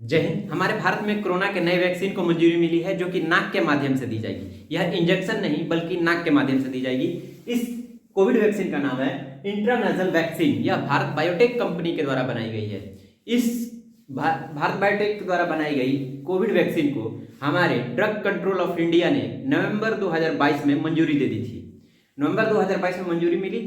जय हिंद। हमारे भारत में कोरोना के नए वैक्सीन को मंजूरी मिली है जो कि नाक के माध्यम से दी जाएगी। यह इंजेक्शन नहीं बल्कि नाक के माध्यम से दी जाएगी। इस कोविड वैक्सीन का नाम है इंट्रानेजल वैक्सीन। यह भारत बायोटेक कंपनी के द्वारा बनाई गई है। इस भारत बायोटेक द्वारा बनाई गई कोविड वैक्सीन को हमारे ड्रग कंट्रोल ऑफ इंडिया ने नवंबर 2022 में मंजूरी दे दी थी। नवंबर 2022 में मंजूरी मिली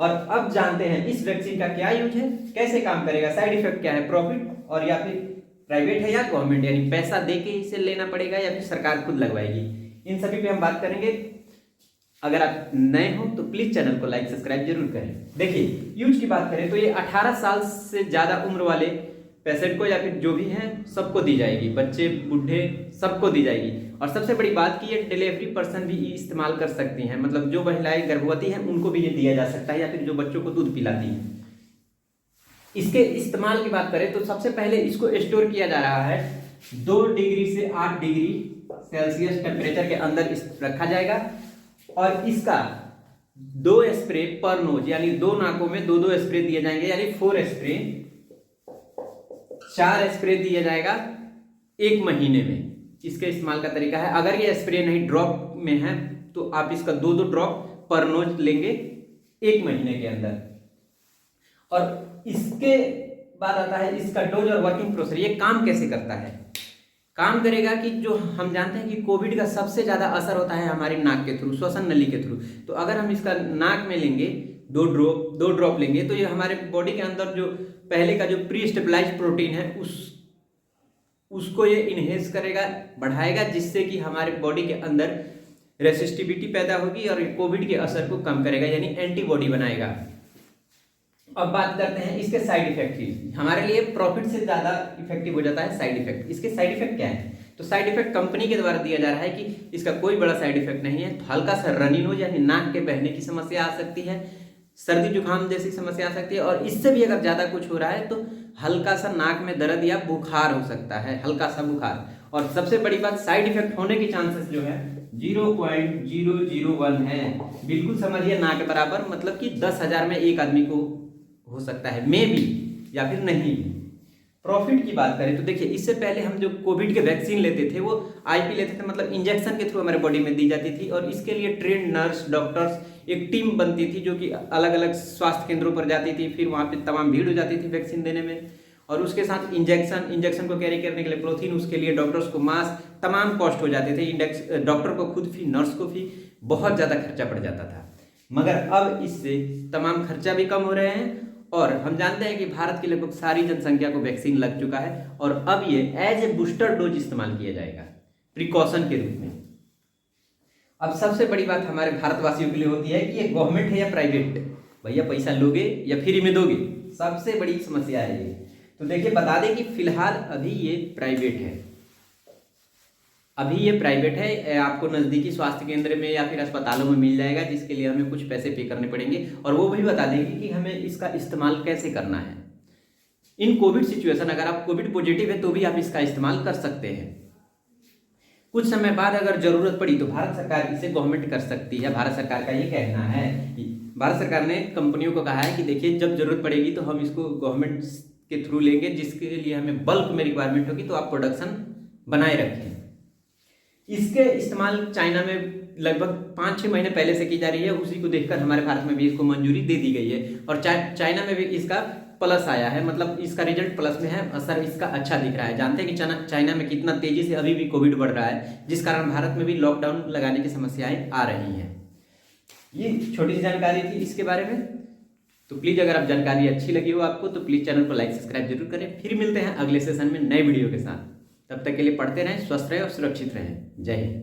और अब जानते हैं इस वैक्सीन का क्या यूज है, कैसे काम करेगा, साइड इफेक्ट क्या है, प्रॉफिट और या फिर प्राइवेट है या गवर्नमेंट, यानी पैसा दे के इसे लेना पड़ेगा या फिर सरकार खुद लगवाएगी। इन सभी पे हम बात करेंगे। अगर आप नए हो तो प्लीज चैनल को लाइक सब्सक्राइब जरूर करें। देखिए यूज की बात करें तो ये 18 साल से ज्यादा उम्र वाले पेशेंट को या फिर जो भी हैं सबको दी जाएगी, बच्चे बूढ़े सबको दी जाएगी। और सबसे बड़ी बात कि ये डिलीवरी पर्सन भी इस्तेमाल कर सकती हैं, मतलब जो महिलाएं गर्भवती हैं उनको भी ये दिया जा सकता है या फिर जो बच्चों को दूध पिलाती हैं। इसके इस्तेमाल की बात करें तो सबसे पहले इसको स्टोर किया जा रहा है 2 डिग्री से 8 डिग्री सेल्सियस टेम्परेचर के अंदर रखा जाएगा और इसका 2 स्प्रे पर नोज, यानी 2 नाकों में 2-2 स्प्रे दिए जाएंगे, यानी 4 स्प्रे, 4 स्प्रे दिया जाएगा 1 महीने में। इसके इस्तेमाल का तरीका है, अगर ये स्प्रे नहीं ड्रॉप में है तो आप इसका 2-2 ड्रॉप पर नोज लेंगे 1 महीने के अंदर। और इसके बाद आता है इसका डोज और वर्किंग प्रोसेस। ये काम कैसे करता है? काम करेगा कि जो हम जानते हैं कि कोविड का सबसे ज्यादा असर होता है हमारी नाक के थ्रू, श्वसन नली के थ्रू। तो अगर हम इसका नाक में लेंगे 2 ड्रॉप लेंगे तो ये हमारे बॉडी के अंदर जो पहले का जो प्री स्टेबलाइज प्रोटीन है उसको ये इनहेंस करेगा, बढ़ाएगा, जिससे कि हमारे बॉडी के अंदर रेसिस्टिविटी पैदा होगी और कोविड के असर को कम करेगा, यानी एंटीबॉडी बनाएगा। अब बात करते हैं इसके साइड इफेक्ट की। हमारे लिए प्रॉफिट से ज्यादा इफेक्टिव हो जाता है साइड इफेक्ट। इसके साइड इफेक्ट क्या है? तो साइड इफेक्ट कंपनी के द्वारा दिया जा रहा है कि इसका कोई बड़ा साइड इफेक्ट नहीं है। तो हल्का सा रनी नोज यानी नाक के बहने की समस्या आ सकती है, सर्दी जुकाम जैसी समस्या आ सकती है, और इससे भी अगर ज्यादा कुछ हो रहा है तो हल्का सा नाक में दर्द या बुखार हो सकता है, हल्का सा बुखार। और सबसे बड़ी बात, साइड इफेक्ट होने की चांसेस जो है 0.001 है। बिल्कुल समझिए ना के बराबर, मतलब कि 10,000 में एक आदमी को हो सकता है, मे भी या फिर नहीं भी। प्रॉफिट की बात करें तो देखिए इससे पहले हम जो कोविड के वैक्सीन लेते थे वो आईपी लेते थे, मतलब इंजेक्शन के थ्रू हमारे बॉडी में दी जाती थी और इसके लिए ट्रेंड नर्स, डॉक्टर्स, एक टीम बनती थी जो कि अलग अलग स्वास्थ्य केंद्रों पर जाती थी। फिर वहाँ पे तमाम भीड़ हो जाती थी वैक्सीन देने में, और उसके साथ इंजेक्शन को कैरी करने के लिए पॉलिथीन, उसके लिए डॉक्टर्स को मास्क, तमाम कॉस्ट हो जाते थे। डॉक्टर को खुद फी, नर्स को फी, बहुत ज़्यादा खर्चा पड़ जाता था। मगर अब इससे तमाम खर्चा भी कम हो रहे हैं और हम जानते हैं कि भारत की लगभग सारी जनसंख्या को वैक्सीन लग चुका है और अब ये एज ए बूस्टर डोज इस्तेमाल किया जाएगा प्रिकॉशन के रूप में। अब सबसे बड़ी बात हमारे भारतवासियों के लिए होती है कि ये गवर्नमेंट है या प्राइवेट, भैया पैसा लोगे या फ्री में दोगे, सबसे बड़ी समस्या है ये। तो देखिए बता दें कि फिलहाल अभी ये प्राइवेट है, आपको नज़दीकी स्वास्थ्य केंद्र में या फिर अस्पतालों में मिल जाएगा, जिसके लिए हमें कुछ पैसे पे करने पड़ेंगे और वो भी बता देंगे कि हमें इसका इस्तेमाल कैसे करना है। इन कोविड सिचुएशन, अगर आप कोविड पॉजिटिव है तो भी आप इसका इस्तेमाल कर सकते हैं। कुछ समय बाद अगर जरूरत पड़ी तो भारत सरकार इसे गवर्नमेंट कर सकती है। भारत सरकार का ये कहना है, भारत सरकार ने कंपनियों को कहा है कि देखिए जब जरूरत पड़ेगी तो हम इसको गवर्नमेंट के थ्रू लेंगे, जिसके लिए हमें बल्क में रिक्वायरमेंट होगी तो आप प्रोडक्शन बनाए रखें। इसके इस्तेमाल चाइना में लगभग 5-6 महीने पहले से की जा रही है, उसी को देखकर हमारे भारत में भी इसको मंजूरी दे दी गई है और चाइना में भी इसका प्लस आया है, मतलब इसका रिजल्ट प्लस में है, असर इसका अच्छा दिख रहा है। जानते हैं कि चाइना में कितना तेजी से अभी भी कोविड बढ़ रहा है, जिस कारण भारत में भी लॉकडाउन लगाने की समस्याएं आ रही हैं। ये छोटी सी जानकारी थी इसके बारे में। तो प्लीज़ अगर आप जानकारी अच्छी लगी हो आपको तो प्लीज़ चैनल को लाइक सब्सक्राइब जरूर करें। फिर मिलते हैं अगले सेशन में नए वीडियो के साथ। तब तक के लिए पढ़ते रहें, स्वस्थ रहें और सुरक्षित रहें। जय हिंद।